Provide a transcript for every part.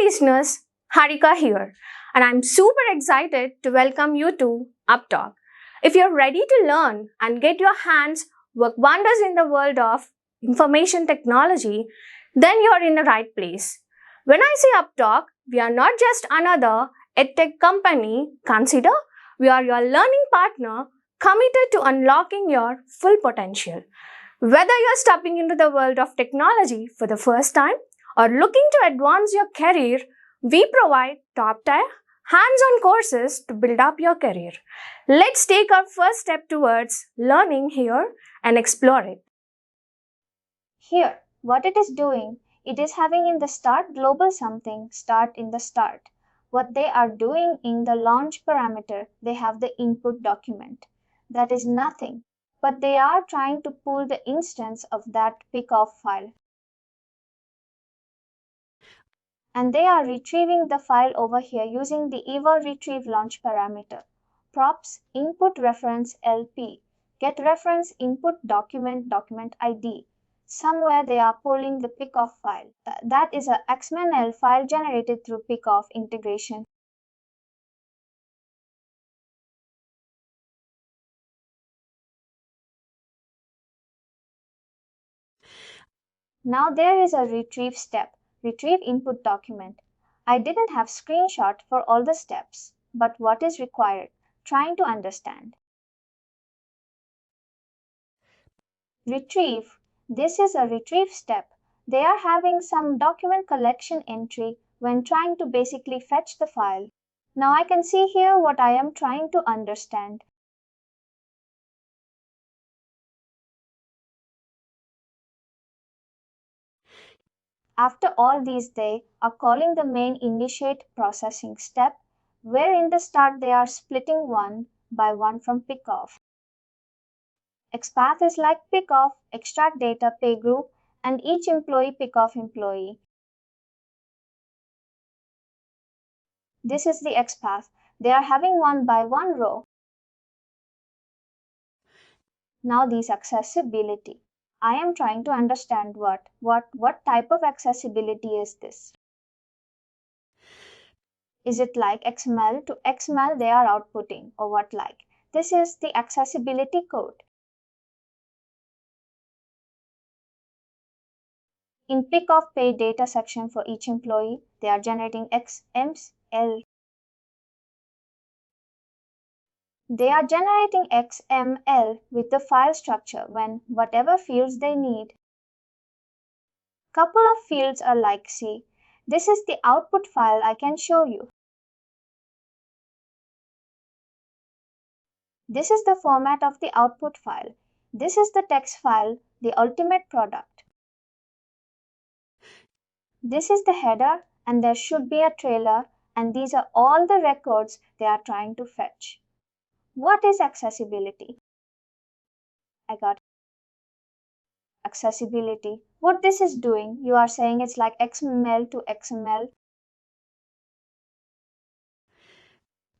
listeners, Harika here, and I'm super excited to welcome you to Upptalk. If you're ready to learn and get your hands work wonders in the world of information technology, then you're in the right place. When I say Upptalk, we are not just another edtech company. Consider we are your learning partner committed to unlocking your full potential. Whether you're stepping into the world of technology for the first time or looking to advance your career, we provide top-tier, hands-on courses to build up your career. Let's take our first step towards learning here and explore it. Here, what it is doing, it is having in the start global something, start in the start. What they are doing in the launch parameter, they have the input document. That is nothing, but they are trying to pull the instance of that pickoff file. And they are retrieving the file over here using the eval retrieve launch parameter. Props input reference LP, get reference input document ID. Somewhere they are pulling the pickoff file. That is a XML file generated through pickoff integration. Now there is a retrieve step, retrieve input document. I didn't have screenshot for all the steps, but what is required? Trying to understand. Retrieve. This is a retrieve step. They are having some document collection entry when trying to basically fetch the file. Now I can see here what I am trying to understand. After all these, they are calling the main initiate processing step, where in the start they are splitting one by one from pickoff. XPath is like pickoff, extract data, pay group, and each employee pickoff employee. This is the XPath. They are having one by one row. Now this accessibility. I am trying to understand what type of accessibility is this? Is it like XML to XML they are outputting or what like? This is the accessibility code. In pick of pay data section for each employee, they are generating XML. They are generating XML with the file structure when whatever fields they need. Couple of fields are like see, this is the output file I can show you. This is the format of the output file. This is the text file, the ultimate product. This is the header and there should be a trailer and these are all the records they are trying to fetch. What is accessibility? I got accessibility. What this is doing, you are saying it's like XML to XML.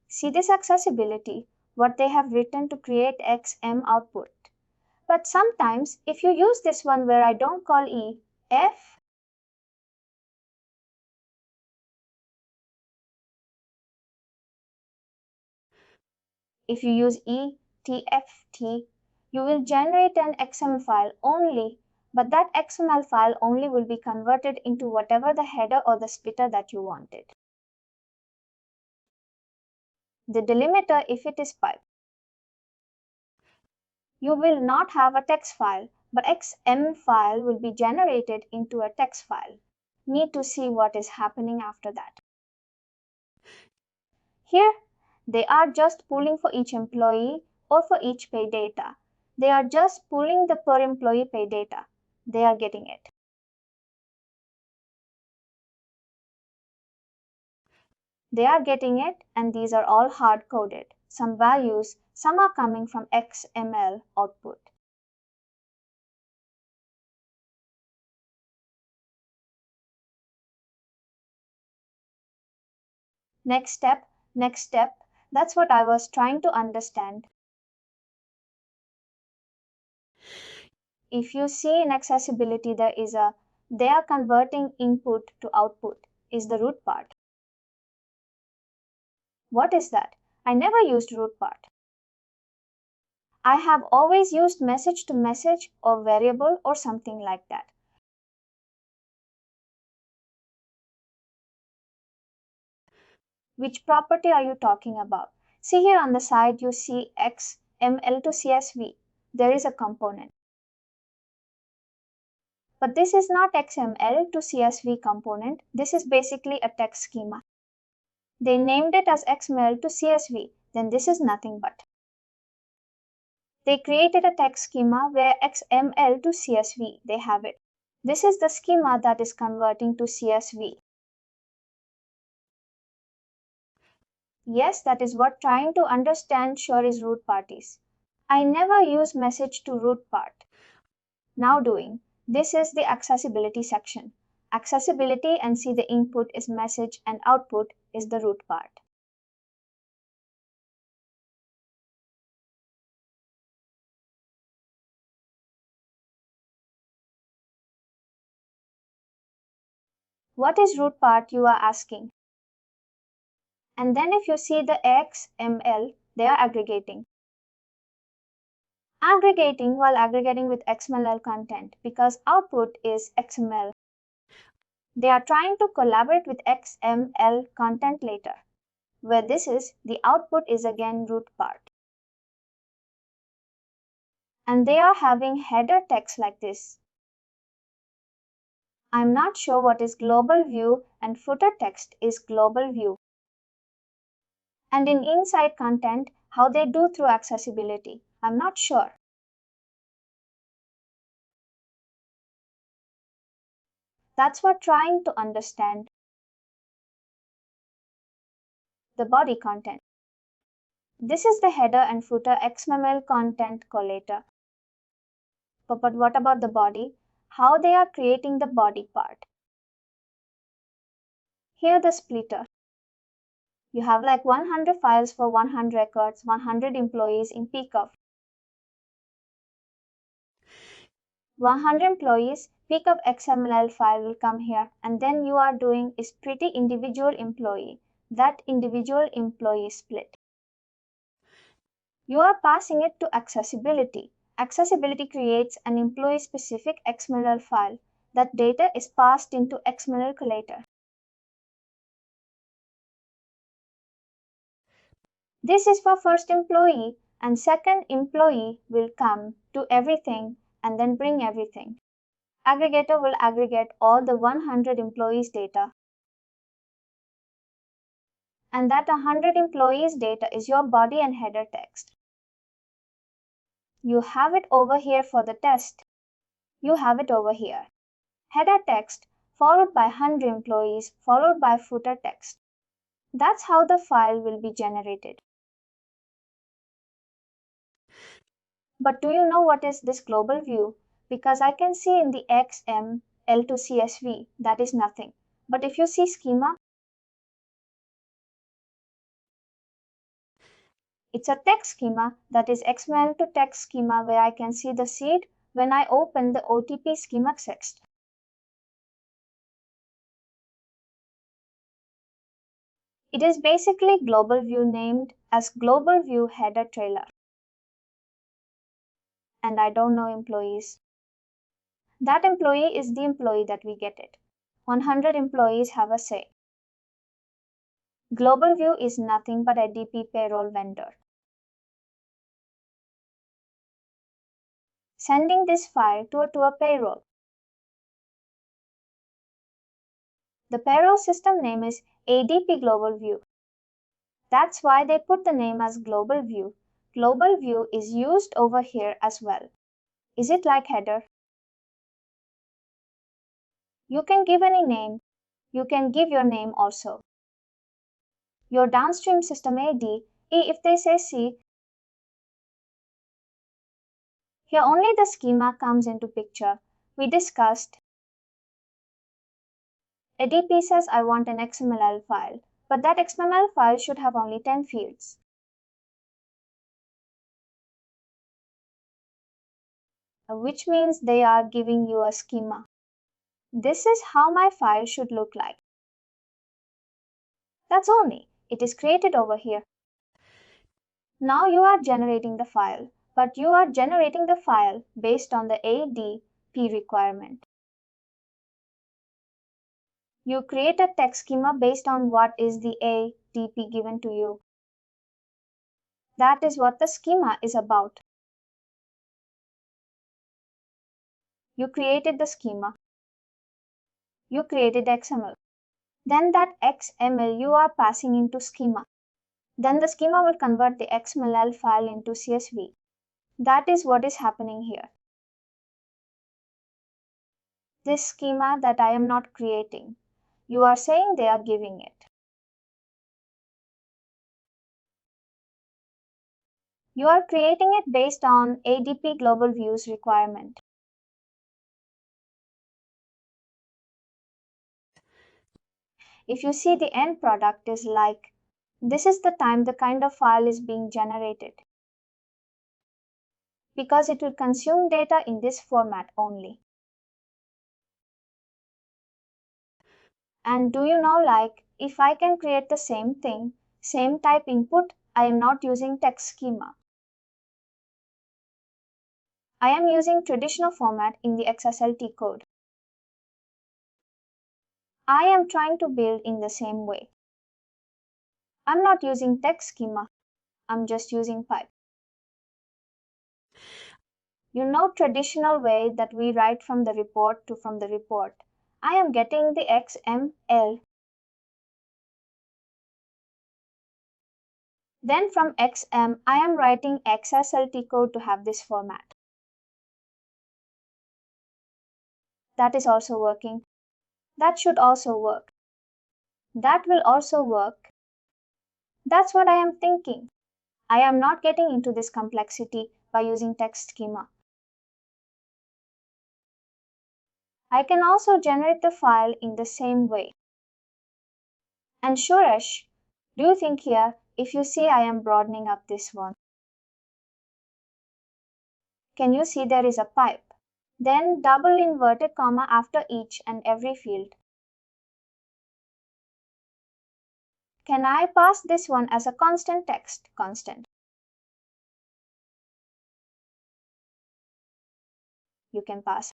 See this accessibility, what they have written to create XM output. But sometimes if you use this one where I don't call E, F, if you use ETFT, you will generate an XML file only, but that XML file only will be converted into whatever the header or the splitter that you wanted. The delimiter, if it is pipe, you will not have a text file, but XM file will be generated into a text file. Need to see what is happening after that. Here, they are just pulling for each employee or for each pay data. They are just pulling the per employee pay data. They are getting it. They are getting it and these are all hard coded. Some values, some are coming from XML output. Next step, that's what I was trying to understand. If you see in accessibility, they are converting input to output. is the root part. What is that? I never used root part. I have always used message to message or variable or something like that. Which property are you talking about? See here on the side you see XML to CSV. There is a component. But this is not XML to CSV component. This is basically a text schema. They named it as XML to CSV. Then this is nothing but. They created a text schema where XML to CSV. They have it. This is the schema that is converting to CSV. Yes, that is what trying to understand sure is root parties. I never use message to root part. Now doing. This is the accessibility section. Accessibility and see the input is message and output is the root part. What is root part you are asking? And then if you see the XML, they are aggregating. Aggregating while aggregating with XML content because output is XML. They are trying to collaborate with XML content later, where this is the output is again root part. And they are having header text like this. I'm not sure what is global view and footer text is global view. And in inside content, how they do through accessibility, I'm not sure. That's what trying to understand. The body content. This is the header and footer XML content collator. But what about the body? How they are creating the body part. Here the splitter. You have like 100 files for 100 records, 100 employees in peak of 100 employees, peak of XML file will come here and then you are doing is pretty individual employee, that individual employee split. You are passing it to accessibility. Accessibility creates an employee specific XML file. That data is passed into XML collator. This is for first employee and second employee will come to everything and then bring everything. Aggregator will aggregate all the 100 employees data. And that 100 employees data is your body and header text. You have it over here for the test. You have it over here. Header text followed by 100 employees followed by footer text. That's how the file will be generated. But do you know what is this global view? Because I can see in the XML to CSV, that is nothing. But if you see schema, it's a text schema, that is XML to text schema where I can see the seed when I open the OTP schema text. It is basically global view named as global view header trailer. And I don't know employees. That employee is the employee that we get it. 100 employees have a say. Global view is nothing but a DP payroll vendor. Sending this file to a payroll. The payroll system name is ADP Global View. That's why they put the name as Global View. Global View is used over here as well. Is it like header? You can give any name. You can give your name also. Your downstream system AD, if they say C, here only the schema comes into picture. We discussed. ADP says I want an XML file, but that XML file should have only 10 fields. Which means they are giving you a schema. This is how my file should look like. That's only. It is created over here. Now you are generating the file, but you are generating the file based on the ADP requirement. You create a text schema based on what is the ADP given to you. That is what the schema is about. You created the schema. You created XML. Then that XML you are passing into schema. Then the schema will convert the XML file into CSV. That is what is happening here. This schema that I am not creating, you are saying they are giving it. You are creating it based on ADP Global Views requirement. If you see the end product is like, this is the time the kind of file is being generated. Because it will consume data in this format only. And do you know, like, if I can create the same thing, same type input, I am not using text schema. I am using traditional format in the XSLT code. I am trying to build in the same way. I'm not using text schema. I'm just using pipe. You know traditional way that we write from the report to from the report. I am getting the XML. Then from XM, I am writing XSLT code to have this format. That is also working. That should also work. That will also work. That's what I am thinking. I am not getting into this complexity by using text schema. I can also generate the file in the same way. And Suresh, do you think here, if you see I am broadening up this one, can you see there is a pipe? Then double inverted comma after each and every field. Can I pass this one as a constant text? Constant. You can pass.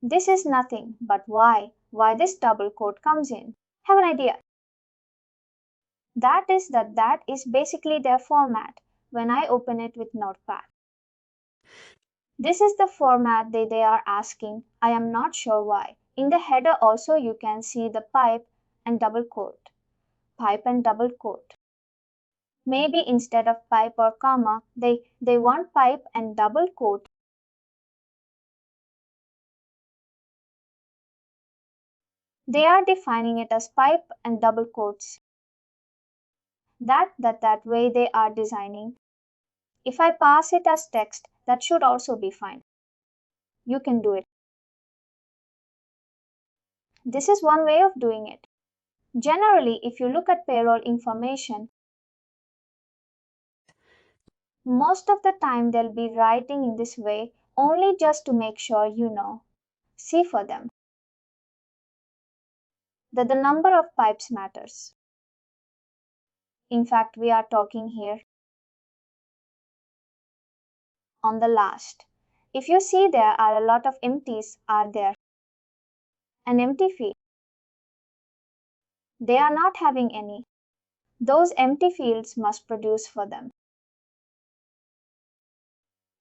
This is nothing but why this double quote comes in. Have an idea. That is basically their format when I open it with Notepad. This is the format they are asking. I am not sure why. In the header also you can see the pipe and double quote. Pipe and double quote. Maybe instead of pipe or comma, they want pipe and double quote. They are defining it as pipe and double quotes. That way they are designing. If I pass it as text, that should also be fine. You can do it. This is one way of doing it. Generally, if you look at payroll information, most of the time they'll be writing in this way only just to make sure you know. See for them that the number of pipes matters. In fact, we are talking here on the last. If you see there are a lot of empties are there. An empty field. They are not having any. Those empty fields must produce for them.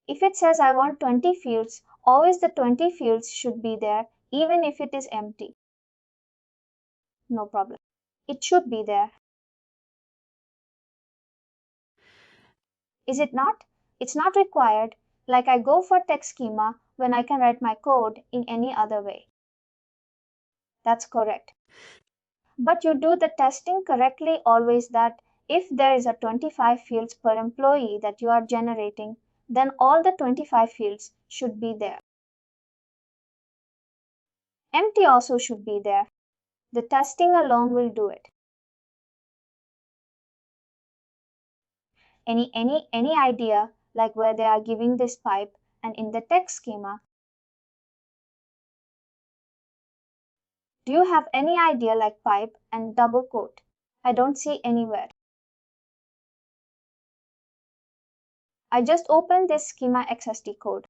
If it says I want 20 fields, always the 20 fields should be there even if it is empty. No problem. It should be there. Is it not? It's not required, like I go for text schema when I can write my code in any other way. That's correct. But you do the testing correctly always that if there is a 25 fields per employee that you are generating, then all the 25 fields should be there. Empty also should be there. The testing alone will do it. Any idea like where they are giving this pipe and in the text schema? Do you have any idea like pipe and double quote? I don't see anywhere. I just opened this schema XSD code.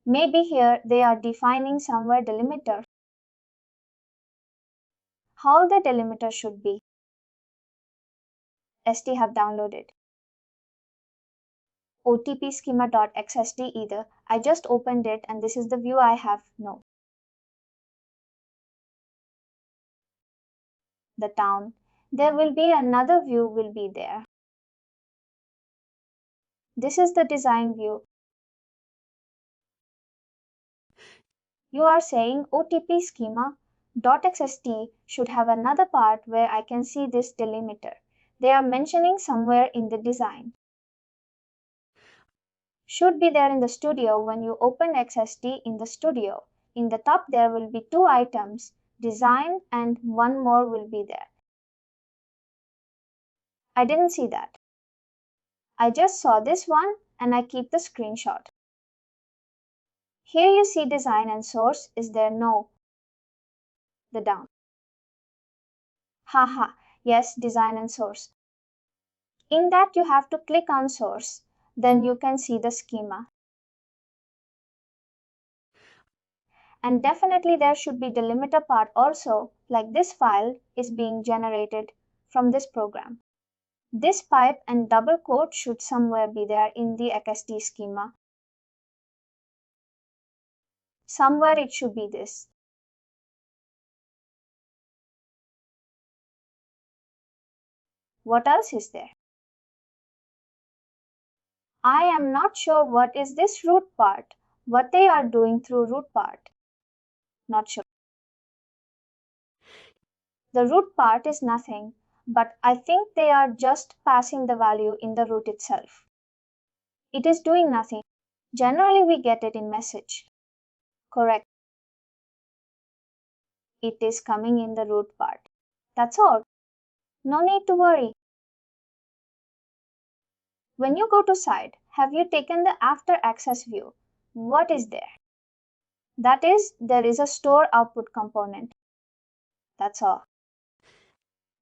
Maybe here they are defining somewhere delimiter. How the delimiter should be. ST have downloaded. OTP schema.xsd either. I just opened it and this is the view I have. No. The town. There will be another view will be there. This is the design view. You are saying OTP schema.xsd should have another part where I can see this delimiter. They are mentioning somewhere in the design. Should be there in the studio when you open XSD in the studio. In the top there will be two items, design and one more will be there. I didn't see that. I just saw this one and I keep the screenshot. Here you see design and source. Is there? No. The down. Haha. Yes, design and source. In that you have to click on source. Then you can see the schema. And definitely there should be delimiter part also, like this file is being generated from this program. This pipe and double quote should somewhere be there in the XSD schema. Somewhere it should be this. What else is there? I am not sure what is this root part, what they are doing through root part. Not sure. The root part is nothing, but I think they are just passing the value in the root itself. It is doing nothing. Generally we get it in message. Correct. It is coming in the root part. That's all. No need to worry. When you go to site, have you taken the after access view? What is there? That is, there is a store output component. That's all.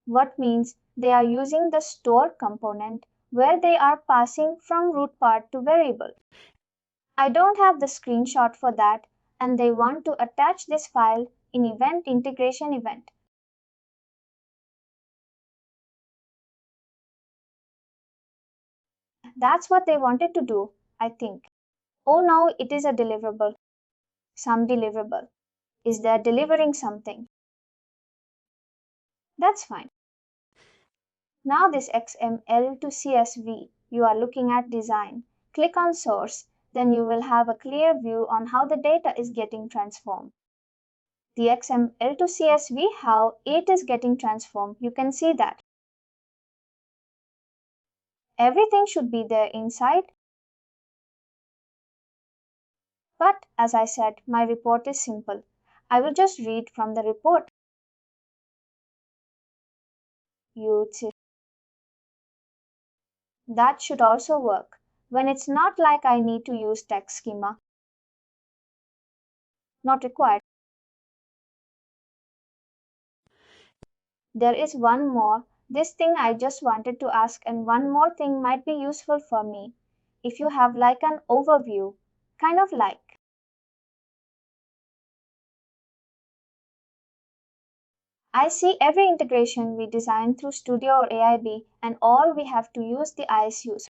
What means they are using the store component where they are passing from root part to variable. I don't have the screenshot for that and they want to attach this file in event integration event. That's what they wanted to do, I think. Oh no, it is a deliverable. Some deliverable. Is there delivering something? That's fine. Now this XML to CSV, you are looking at design. Click on source, then you will have a clear view on how the data is getting transformed. The XML to CSV, how it is getting transformed, you can see that. Everything should be there inside. But as I said, my report is simple. I will just read from the report. That should also work when it's not like I need to use text schema. Not required. There is one more. This thing I just wanted to ask, and one more thing might be useful for me. If you have like an overview, kind of like. I see every integration we design through Studio or AIB, and all we have to use the ISUs.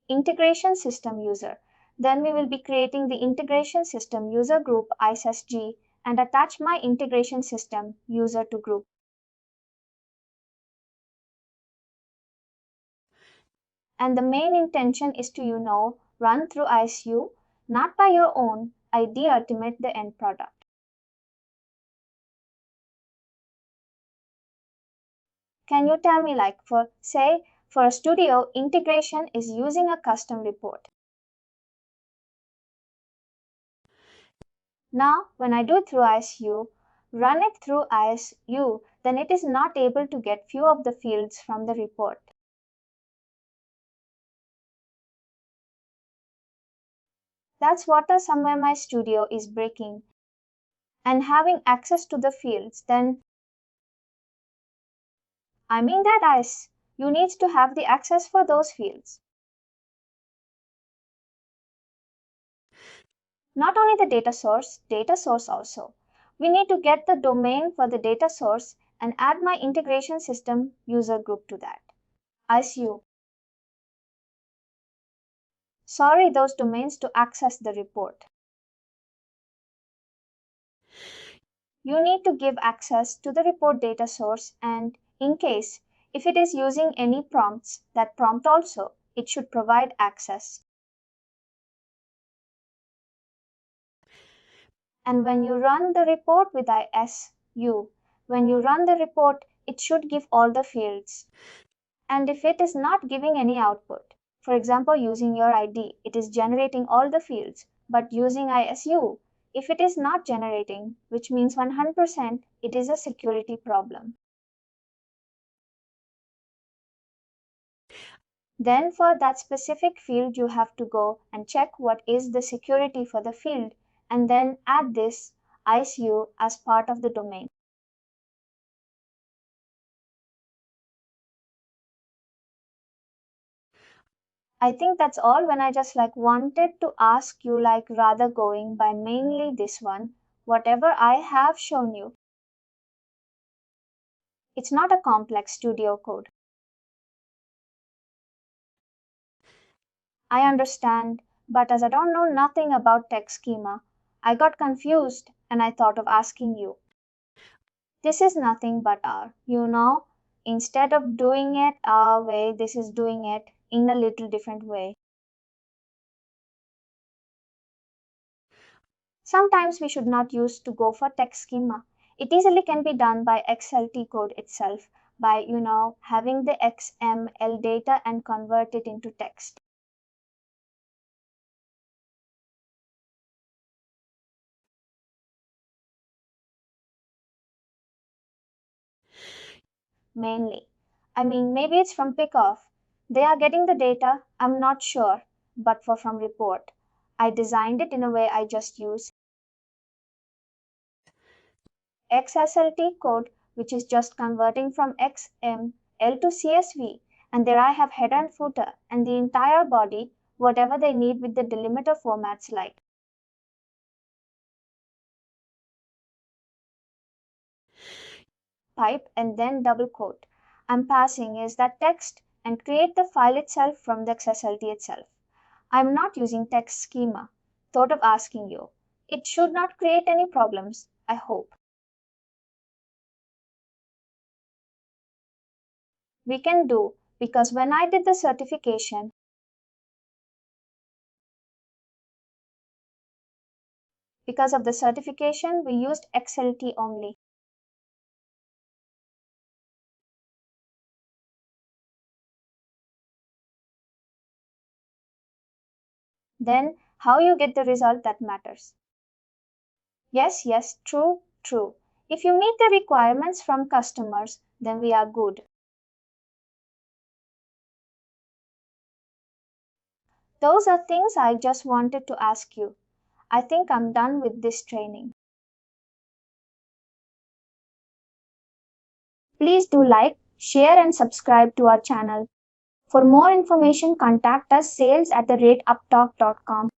Integration System User. Then we will be creating the Integration System User group ISSG and attach my Integration System User to group. And the main intention is to, run through ISU, not by your own, idea ultimate the end product. Can you tell me like for a studio, integration is using a custom report. Now, when I do through ISU, run it through ISU, then it is not able to get few of the fields from the report. That's water somewhere my studio is breaking. And having access to the fields, then I mean that ice. You need to have the access for those fields. Not only the data source also. We need to get the domain for the data source and add my integration system user group to that. ISU. Sorry, those domains to access the report. You need to give access to the report data source and in case if it is using any prompts, that prompt also, it should provide access. And when you run the report with ISU, when you run the report, it should give all the fields. And if it is not giving any output, for example, using your ID, it is generating all the fields, but using ISU, if it is not generating, which means 100%, it is a security problem. Then for that specific field, you have to go and check what is the security for the field and then add this ISU as part of the domain. I think that's all when I just wanted to ask you rather going by mainly this one, whatever I have shown you. It's not a complex studio code. I understand, but as I don't know nothing about text schema, I got confused and I thought of asking you. This is nothing but instead of doing it our way, this is doing it in a little different way. Sometimes we should not use to go for text schema. It easily can be done by XLT code itself by, having the XML data and convert it into text. Mainly. I mean, maybe it's from pickoff. They are getting the data, I'm not sure, but for from report. I designed it in a way I just use XSLT code, which is just converting from XML to CSV. And there I have header and footer and the entire body, whatever they need with the delimiter formats like. Pipe and then double quote. I'm passing is that text and create the file itself from the XSLT itself. I'm not using text schema. Thought of asking you. It should not create any problems, I hope. We can do because when I did the certification, because of the certification, we used XLT only. Then how you get the result that matters. Yes, yes, true, true. If you meet the requirements from customers, then we are good. Those are things I just wanted to ask you. I think I'm done with this training. Please do like, share and subscribe to our channel. For more information, contact us sales@uptalk.com.